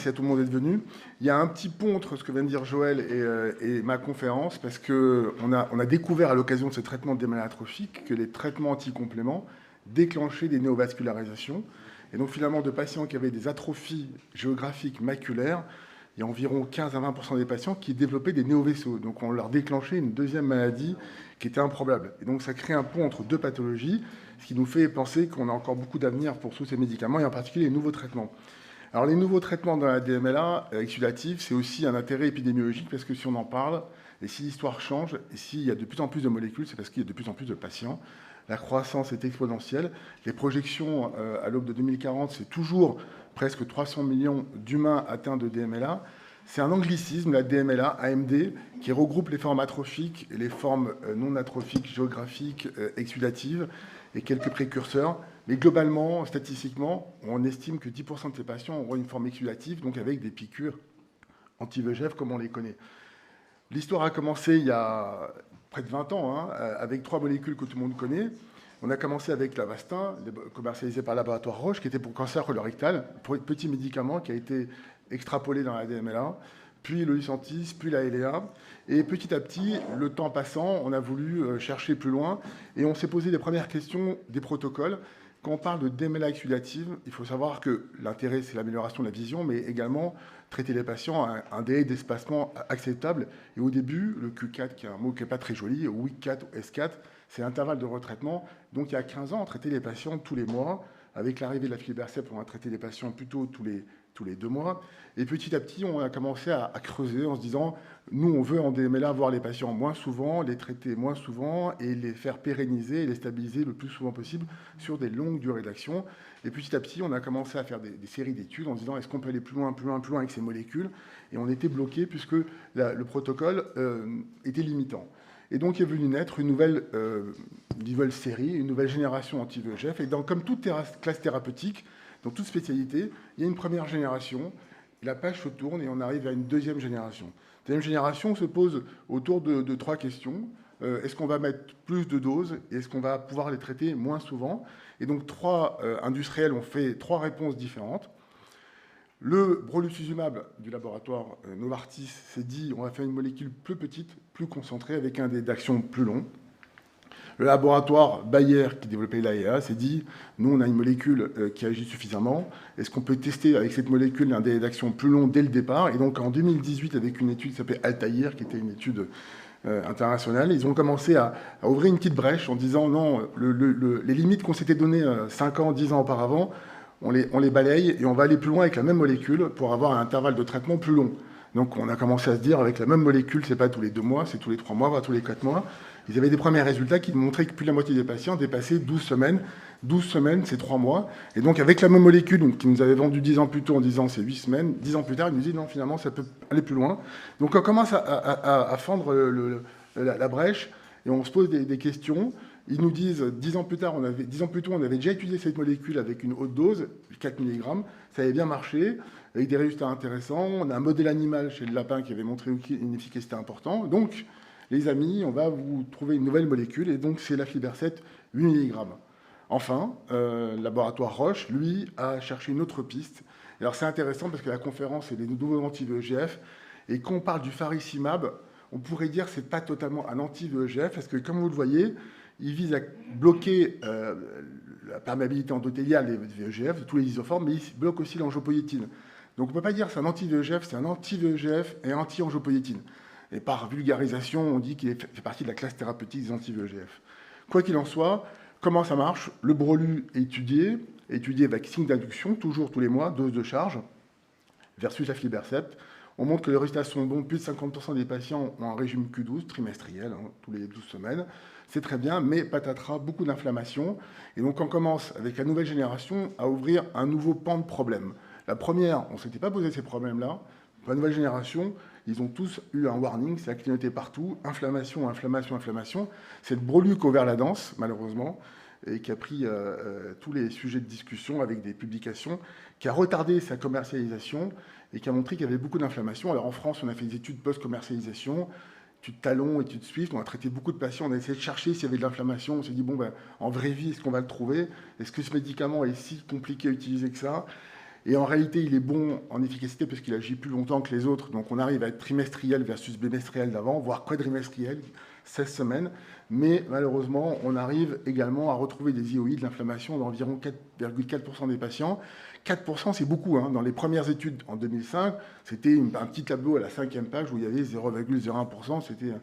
merci à tout le monde d'être venu. Il y a un petit pont entre ce que vient de dire Joël et ma conférence, parce qu'on a découvert à l'occasion de ce traitement de démêlés atrophiques que les traitements anticompléments déclenchaient des néovascularisations. Et donc finalement, de patients qui avaient des atrophies géographiques maculaires, il y a environ 15 à 20% des patients qui développaient des néovaisseaux. Donc on leur déclenchait une deuxième maladie qui était improbable. Et donc ça crée un pont entre deux pathologies, ce qui nous fait penser qu'on a encore beaucoup d'avenir pour tous ces médicaments, et en particulier les nouveaux traitements. Alors les nouveaux traitements dans la DMLA exudative, c'est aussi un intérêt épidémiologique, parce que si on en parle, et si l'histoire change, et s'il y a de plus en plus de molécules, c'est parce qu'il y a de plus en plus de patients. La croissance est exponentielle. Les projections à l'aube de 2040, c'est toujours presque 300 millions d'humains atteints de DMLA. C'est un anglicisme, la DMLA, AMD, qui regroupe les formes atrophiques et les formes non atrophiques, géographiques, exudatives, et quelques précurseurs. Mais globalement, statistiquement, on estime que 10% de ces patients auront une forme exudative, donc avec des piqûres anti-VEGF comme on les connaît. L'histoire a commencé il y a près de 20 ans, avec 3 molécules que tout le monde connaît. On a commencé avec l'Avastin, commercialisé par le laboratoire Roche, qui était pour cancer colorectal, pour un petit médicament qui a été extrapolé dans la DMLA, puis le Lucentis, puis la LEA. Et petit à petit, le temps passant, on a voulu chercher plus loin, et on s'est posé les premières questions des protocoles. Quand on parle de DMLA exudative, il faut savoir que l'intérêt, c'est l'amélioration de la vision, mais également traiter les patients à un délai d'espacement acceptable. Et au début, le Q4, qui est un mot qui n'est pas très joli, ou WIC4 ou S4, c'est l'intervalle de retraitement. Donc il y a 15 ans, on traitait les patients tous les mois. Avec l'arrivée de la aflibercept, on a traité les patients plutôt tous les 2 mois. Et petit à petit, on a commencé à creuser en se disant, nous, on veut en DMLA voir les patients moins souvent, les traiter moins souvent et les faire pérenniser et les stabiliser le plus souvent possible sur des longues durées d'action. Et petit à petit, on a commencé à faire des séries d'études en se disant, est-ce qu'on peut aller plus loin, plus loin, plus loin avec ces molécules? Et on était bloqué puisque le protocole était limitant. Et donc est venue naître une nouvelle série, une nouvelle génération anti-VEGF. Et comme toute classe thérapeutique, dans toute spécialité, il y a une première génération, la page se tourne et on arrive à une deuxième génération. La deuxième génération se pose autour de 3 questions. Est-ce qu'on va mettre plus de doses et est-ce qu'on va pouvoir les traiter moins souvent? Et donc 3 industriels ont fait 3 réponses différentes. Le brolucizumab du laboratoire Novartis s'est dit on va faire une molécule plus petite, plus concentrée, avec un délai d'action plus long. Le laboratoire Bayer, qui développait l'AEA, s'est dit nous, on a une molécule qui agit suffisamment. Est-ce qu'on peut tester avec cette molécule un délai d'action plus long dès le départ? Et donc en 2018, avec une étude qui s'appelait Altair, qui était une étude internationale, ils ont commencé à ouvrir une petite brèche en disant non, les limites qu'on s'était données 5 ans, 10 ans auparavant, on les balaye et on va aller plus loin avec la même molécule pour avoir un intervalle de traitement plus long. Donc on a commencé à se dire, avec la même molécule, c'est pas tous les 2 mois, c'est tous les 3 mois, voire tous les 4 mois. Ils avaient des premiers résultats qui montraient que plus de la moitié des patients dépassaient 12 semaines. 12 semaines, c'est 3 mois. Et donc avec la même molécule, qui nous avait vendu 10 ans plus tôt en disant c'est 8 semaines, 10 ans plus tard, ils nous disent non, finalement, ça peut aller plus loin. Donc on commence à fendre la brèche et on se pose des questions. Ils nous disent, 10 ans plus tôt, on avait déjà utilisé cette molécule avec une haute dose, 4 mg, ça avait bien marché, avec des résultats intéressants. On a un modèle animal chez le lapin qui avait montré une efficacité importante. Donc, les amis, on va vous trouver une nouvelle molécule, et donc c'est l'aflibercept 8 mg. Enfin, le laboratoire Roche, lui, a cherché une autre piste. Alors c'est intéressant parce que la conférence, c'est des nouveaux anti-VEGF, et quand on parle du faricimab, on pourrait dire que ce n'est pas totalement un anti-VEGF, parce que comme vous le voyez, il vise à bloquer la perméabilité endothéliale des VEGF, de tous les isoformes, mais il bloque aussi l'angiopoïétine. Donc on ne peut pas dire que c'est un anti-VEGF, c'est un anti-VEGF et anti-angiopoïétine. Et par vulgarisation, on dit qu'il fait partie de la classe thérapeutique des anti-VEGF. Quoi qu'il en soit, comment ça marche? Le brolu est étudié avec signe d'induction, toujours tous les mois, dose de charge, versus l'aflibercept. On montre que les résultats sont bons. Plus de 50% des patients ont un régime Q12 trimestriel, tous les 12 semaines. C'est très bien, mais patatras, beaucoup d'inflammation. Et donc on commence, avec la nouvelle génération, à ouvrir un nouveau pan de problèmes. La première, on ne s'était pas posé ces problèmes-là. La nouvelle génération, ils ont tous eu un warning, c'est la clignoté partout, inflammation, inflammation, inflammation. C'est le brolu qui a ouvert la danse, malheureusement, et qui a pris tous les sujets de discussion avec des publications, qui a retardé sa commercialisation et qui a montré qu'il y avait beaucoup d'inflammation. Alors en France, on a fait des études post-commercialisation, études Talon, études Swift, on a traité beaucoup de patients, on a essayé de chercher s'il y avait de l'inflammation, on s'est dit, bon, ben, en vraie vie, est-ce qu'on va le trouver? Est-ce que ce médicament est si compliqué à utiliser que ça? Et en réalité, il est bon en efficacité parce qu'il agit plus longtemps que les autres. Donc on arrive à être trimestriel versus bimestriel d'avant, voire quadrimestriel, 16 semaines. Mais malheureusement, on arrive également à retrouver des IOI, de l'inflammation d'environ 4,4% des patients. 4%, c'est beaucoup. Hein. Dans les premières études en 2005, c'était un petit tableau à la 5e page où il y avait 0,01%. C'était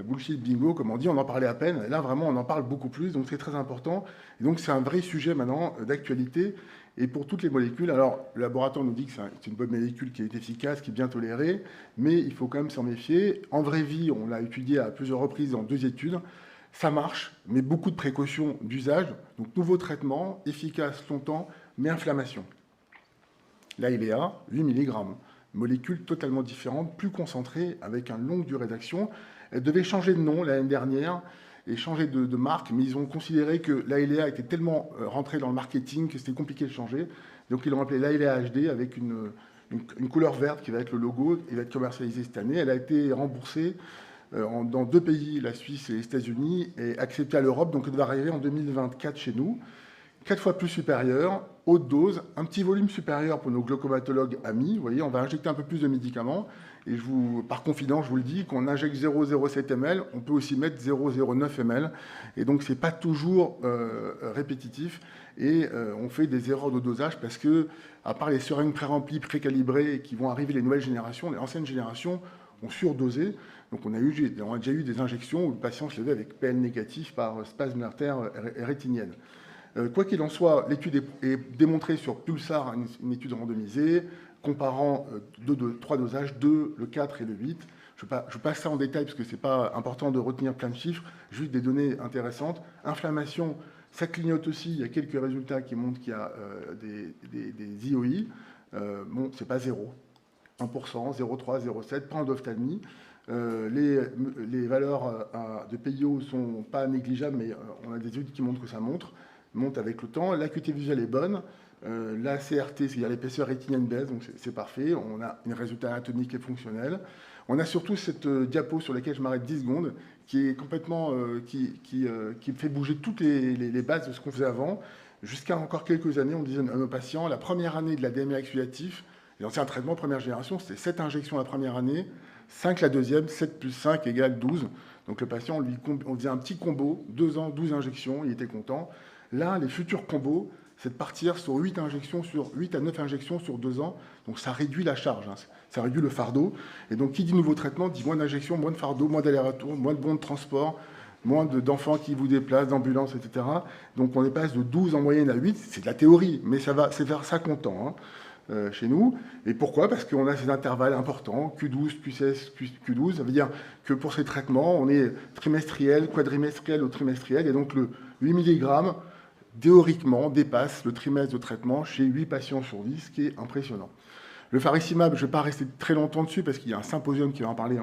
bullshit bingo, comme on dit, on en parlait à peine. Et là, vraiment, on en parle beaucoup plus, donc c'est très important. Et donc, c'est un vrai sujet maintenant d'actualité. Et pour toutes les molécules, alors le laboratoire nous dit que c'est une bonne molécule qui est efficace, qui est bien tolérée, mais il faut quand même s'en méfier. En vraie vie, on l'a étudié à plusieurs reprises dans 2 études. Ça marche, mais beaucoup de précautions d'usage. Donc, nouveau traitement, efficace longtemps, mais inflammation. Là, il est à 8 mg. Molécule totalement différente, plus concentrée, avec une longue durée d'action. Elle devait changer de nom l'année dernière et changer de marque, mais ils ont considéré que l'Ailea était tellement rentré dans le marketing que c'était compliqué de changer. Donc ils l'ont appelé l'Ailea HD avec une couleur verte qui va être le logo et va être commercialisée cette année. Elle a été remboursée dans 2 pays, la Suisse et les États-Unis, et acceptée à l'Europe, donc elle va arriver en 2024 chez nous. 4 fois plus supérieure, haute dose, un petit volume supérieur pour nos glaucomatologues amis. Vous voyez, on va injecter un peu plus de médicaments. Et par confidence, je vous le dis, qu'on injecte 0,07 ml, on peut aussi mettre 0,09 ml. Et donc, ce n'est pas toujours répétitif. Et on fait des erreurs de dosage parce que, à part les seringues pré-remplies, pré-calibrées, qui vont arriver les nouvelles générations, les anciennes générations ont surdosé. Donc, on a déjà eu des injections où le patient se levait avec PL négatif par spasme d'artère rétinienne. Quoi qu'il en soit, l'étude est démontrée sur Pulsar, une étude randomisée, comparant 3 dosages, 2, le 4 et le 8. Je passe ça en détail parce que ce n'est pas important de retenir plein de chiffres, juste des données intéressantes. Inflammation, ça clignote aussi, il y a quelques résultats qui montrent qu'il y a des IOI. Bon, ce n'est pas 0, 1%, 0,3, 0,7, pas en ophtalmie. Les valeurs de PIO ne sont pas négligeables, mais on a des études qui montrent que ça monte avec le temps. L'acuité visuelle est bonne. La CRT, c'est-à-dire l'épaisseur rétinienne baisse, donc c'est parfait. On a un résultat anatomique et fonctionnel. On a surtout cette diapo sur laquelle je m'arrête 10 secondes, qui est complètement, qui fait bouger toutes les bases de ce qu'on faisait avant. Jusqu'à encore quelques années, on disait à nos patients, la première année de la DME accusatif, l'ancien traitement première génération, c'était 7 injections la première année, 5 la deuxième, 7 plus 5 égale 12. Donc le patient, on faisait un petit combo, 2 ans, 12 injections, il était content. Là, les futurs combos, c'est de partir sur 8 à 9 injections sur 2 ans. Donc ça réduit la charge, hein, ça réduit le fardeau. Et donc qui dit nouveau traitement dit moins d'injections, moins de fardeau, moins d'aller-retour, moins de bons de transport, moins d'enfants qui vous déplacent, d'ambulances, etc. Donc on est passe de 12 en moyenne à 8. C'est de la théorie, mais c'est vers ça qu'on tend chez nous. Et pourquoi? Parce qu'on a ces intervalles importants, Q12, Q16, Q12. Ça veut dire que pour ces traitements, on est trimestriel, quadrimestriel ou trimestriel. Et donc le 8 mg, théoriquement, dépasse le trimestre de traitement chez 8 patients sur 10, ce qui est impressionnant. Le faricimab, je ne vais pas rester très longtemps dessus parce qu'il y a un symposium qui va en parler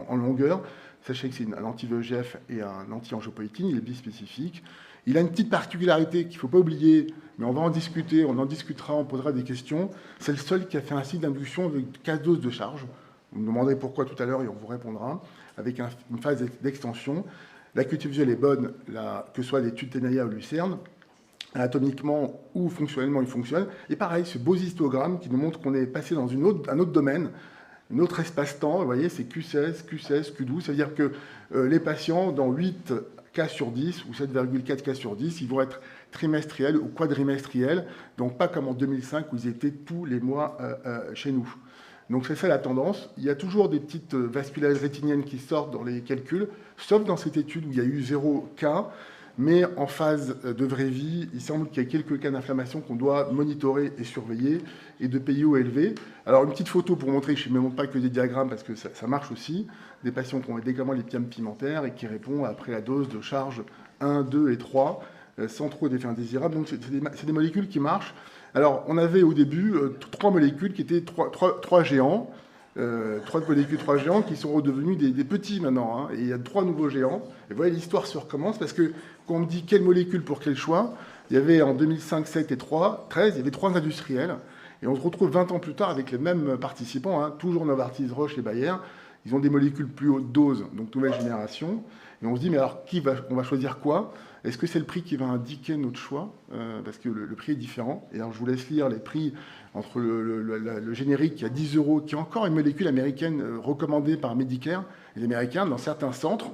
en longueur. Sachez que c'est un anti-VEGF et un anti-angiopoïétine, il est bispécifique. Il a une petite particularité qu'il ne faut pas oublier, mais on va en discuter, on en discutera, on posera des questions. C'est le seul qui a fait un site d'induction avec 4 doses de charge. Vous me demanderez pourquoi tout à l'heure et on vous répondra, avec une phase d'extension. L'acuité visuelle est bonne, que ce soit l'étude Tenaya ou Lucerne. Anatomiquement ou fonctionnellement, il fonctionne. Et pareil, ce beau histogramme qui nous montre qu'on est passé dans un autre domaine, un autre espace-temps. Vous voyez, c'est Q16, Q12. Ça veut dire que les patients, dans 8 cas sur 10 ou 7,4 cas sur 10, ils vont être trimestriels ou quadrimestriels. Donc pas comme en 2005 où ils étaient tous les mois chez nous. Donc c'est ça la tendance. Il y a toujours des petites vasculages rétiniennes qui sortent dans les calculs, sauf dans cette étude où il y a eu 0 cas. Mais en phase de vraie vie, il semble qu'il y ait quelques cas d'inflammation qu'on doit monitorer et surveiller, et de PIO élevés. Alors, une petite photo pour montrer, je ne montre pas que des diagrammes, parce que ça marche aussi, des patients qui ont également l'épidième pigmentaire et qui répondent après la dose de charge 1, 2 et 3, sans trop d'effets indésirables. Donc, c'est des molécules qui marchent. Alors, on avait au début 3 molécules qui étaient 3 géants, 3 molécules, 3 géants qui sont redevenus des petits maintenant. Et il y a 3 nouveaux géants. Et vous voyez, l'histoire se recommence parce que quand on me dit quelle molécule pour quel choix, il y avait en 2005, 7 et 13, il y avait 3 industriels. Et on se retrouve 20 ans plus tard avec les mêmes participants, toujours Novartis, Roche et Bayer. Ils ont des molécules plus haute dose, donc nouvelle génération. Et on se dit, mais alors on va choisir quoi? Est-ce que c'est le prix qui va indiquer notre choix? Parce que le prix est différent. Et alors, je vous laisse lire les prix entre le générique qui est à 10 €, qui est encore une molécule américaine recommandée par Medicare. Les Américains, dans certains centres,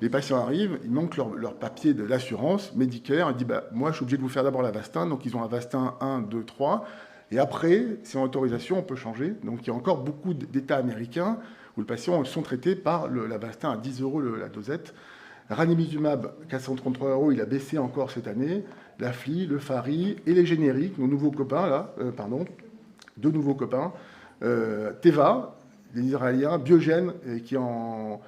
les patients arrivent, ils manquent leur papier de l'assurance. Medicare, il dit bah, moi, je suis obligé de vous faire d'abord l'Avastin. Donc, ils ont Avastin 1, 2, 3. Et après, si on a autorisation, on peut changer. Donc, il y a encore beaucoup d'États américains où les patients sont traités par l'Avastin à 10 € la dosette. Ranibizumab, 433 €, il a baissé encore cette année. La FLI, le Fari et les génériques, nos nouveaux copains, là, deux nouveaux copains. Teva, les Israéliens, Biogen, qui est en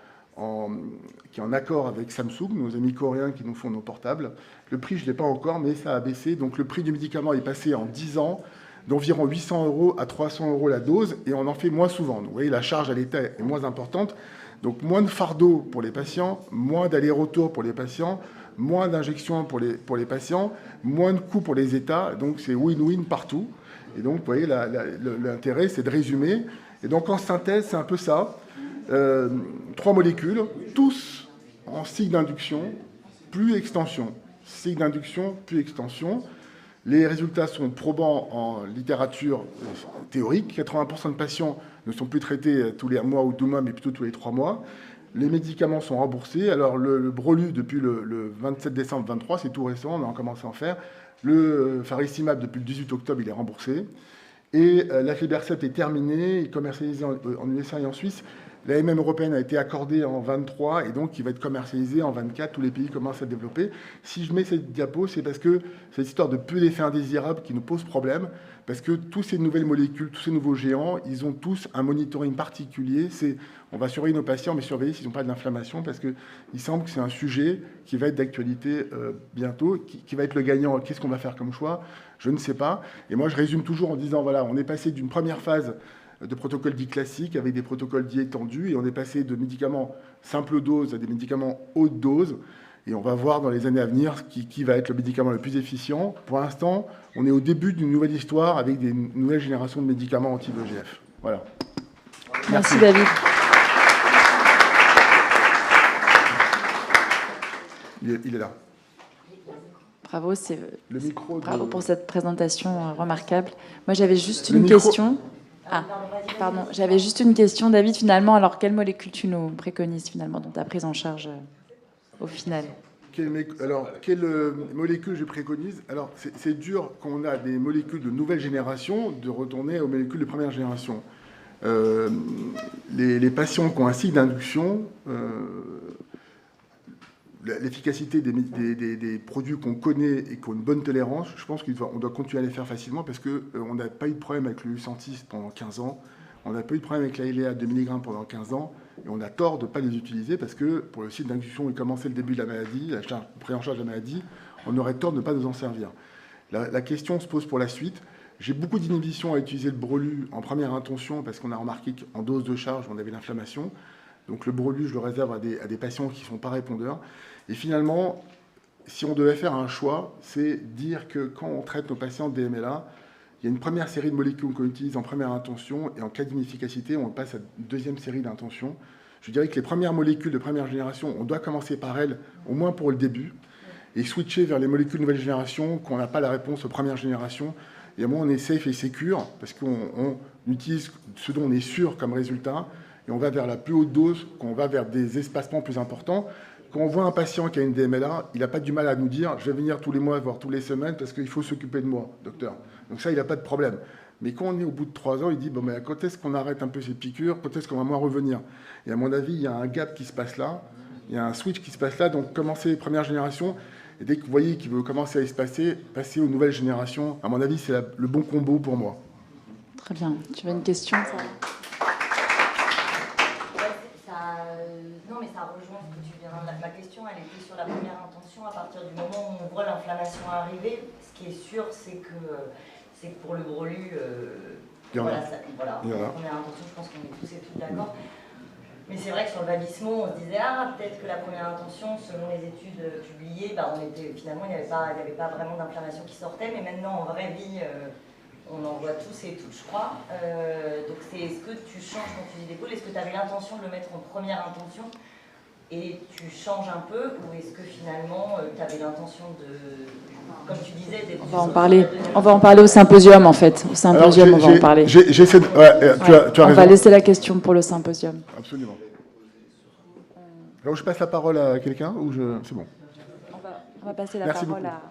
accord avec Samsung, nos amis coréens qui nous font nos portables. Le prix, je ne l'ai pas encore, mais ça a baissé. Donc le prix du médicament est passé en 10 ans d'environ 800 € à 300 € la dose, et on en fait moins souvent. Donc, vous voyez, la charge à l'État est moins importante. Donc moins de fardeau pour les patients, moins d'aller-retour pour les patients, moins d'injections pour les patients, moins de coûts pour les États. Donc c'est win-win partout. Et donc, vous voyez, l'intérêt, c'est de résumer. Et donc, en synthèse, c'est un peu ça. 3 molécules, tous en cycle d'induction, plus extension. Cycle d'induction, plus extension. Les résultats sont probants en littérature théorique. 80% de patients ne sont plus traités tous les mois ou 2 mois, mais plutôt tous les 3 mois. Les médicaments sont remboursés. Alors, le Brolu, depuis le 27 décembre 2023, c'est tout récent, on a commencé à en faire. Le Faricimab, depuis le 18 octobre, il est remboursé. Et l'aflibercept est terminé, il est commercialisé en USA et en Suisse. La MM européenne a été accordée en 23 et donc il va être commercialisé en 24. Tous les pays commencent à le développer. Si je mets cette diapo, c'est parce que c'est cette histoire de peu d'effets indésirables qui nous pose problème. Parce que tous ces nouvelles molécules, tous ces nouveaux géants, ils ont tous un monitoring particulier. On va surveiller nos patients, mais surveiller s'ils n'ont pas de l'inflammation, parce qu'il semble que c'est un sujet qui va être d'actualité bientôt, qui va être le gagnant. Qu'est-ce qu'on va faire comme choix? Je ne sais pas. Et moi, je résume toujours en disant, voilà, on est passé d'une première phase de protocoles dits classiques avec des protocoles dits étendus, et on est passé de médicaments simple dose à des médicaments haute dose. Et on va voir dans les années à venir qui va être le médicament le plus efficient. Pour l'instant, on est au début d'une nouvelle histoire avec des nouvelles générations de médicaments anti-VEGF. Voilà. Merci David. Il est là. Bravo, bravo pour cette présentation remarquable. Moi, j'avais juste une question. Ah, pardon, j'avais juste une question, David. Finalement, alors quelle molécule tu nous préconises finalement dans ta prise en charge au final? Quelle molécule je préconise? Alors, c'est dur quand on a des molécules de nouvelle génération de retourner aux molécules de première génération. Les patients qui ont un cycle d'induction, l'efficacité des produits qu'on connaît et qui ont une bonne tolérance, je pense qu'on doit continuer à les faire facilement parce qu'on n'a pas eu de problème avec le Lucentis pendant 15 ans, on n'a pas eu de problème avec la Eylea 2 mg pendant 15 ans, et on a tort de ne pas les utiliser parce que pour le cycle d'induction où il commençait le début de la maladie, la prise en charge de la maladie, on aurait tort de ne pas nous en servir. La question se pose pour la suite. J'ai beaucoup d'inhibition à utiliser le Brolu en première intention parce qu'on a remarqué qu'en dose de charge, on avait l'inflammation. Donc le Brolu, je le réserve à des patients qui ne sont pas répondeurs. Et finalement, si on devait faire un choix, c'est dire que quand on traite nos patients de DMLA, il y a une première série de molécules qu'on utilise en première intention et en cas d'inefficacité, on passe à une deuxième série d'intentions. Je dirais que les premières molécules de première génération, on doit commencer par elles, au moins pour le début, et switcher vers les molécules de nouvelle génération quand on n'a pas la réponse aux premières générations. Et au moins, on est safe et secure parce qu'on utilise ce dont on est sûr comme résultat et on va vers la plus haute dose, quand on va vers des espacements plus importants. Quand on voit un patient qui a une DMLA, il n'a pas du mal à nous dire « je vais venir tous les mois, voire tous les semaines, parce qu'il faut s'occuper de moi, docteur ». Donc ça, il n'a pas de problème. Mais quand on est au bout de 3 ans, il dit « bon, mais quand est-ce qu'on arrête un peu ces piqûres? Quand est-ce qu'on va moins revenir ?» Et à mon avis, il y a un gap qui se passe là, il y a un switch qui se passe là. Donc commencer les premières générations, et dès que vous voyez qu'il veut commencer à espacer, passer aux nouvelles générations, à mon avis, c'est le bon combo pour moi. Très bien. Tu as une question, ça? Non, mais ça rejoint ce que tu viens. Ma question, elle était sur la première intention. À partir du moment où on voit l'inflammation arriver, ce qui est sûr, c'est que pour le Brolu, la première intention, je pense qu'on est tous et toutes d'accord. Mais c'est vrai que sur le Vabysmo, on se disait peut-être que la première intention, selon les études publiées, finalement, il n'y avait pas vraiment d'inflammation qui sortait. Mais maintenant, en vraie vie, on en voit tous et toutes, je crois. Donc, est-ce que tu changes quand tu dis d'épaule? Est-ce que tu avais l'intention de le mettre en première intention et tu changes un peu, ou est-ce que finalement tu avais l'intention de, comme tu disais, d'être... On va en parler au symposium en fait. Au symposium, alors, on va en parler. Tu as on raison. va laisser la question pour le symposium. Absolument. Alors je passe la parole à quelqu'un ou c'est bon? On va passer la parole à...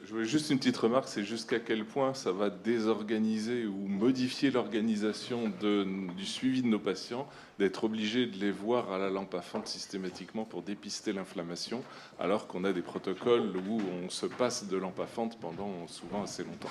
Je voulais juste une petite remarque, c'est jusqu'à quel point ça va désorganiser ou modifier l'organisation du suivi de nos patients, d'être obligé de les voir à la lampe à fente systématiquement pour dépister l'inflammation, alors qu'on a des protocoles où on se passe de lampe à fente pendant souvent assez longtemps.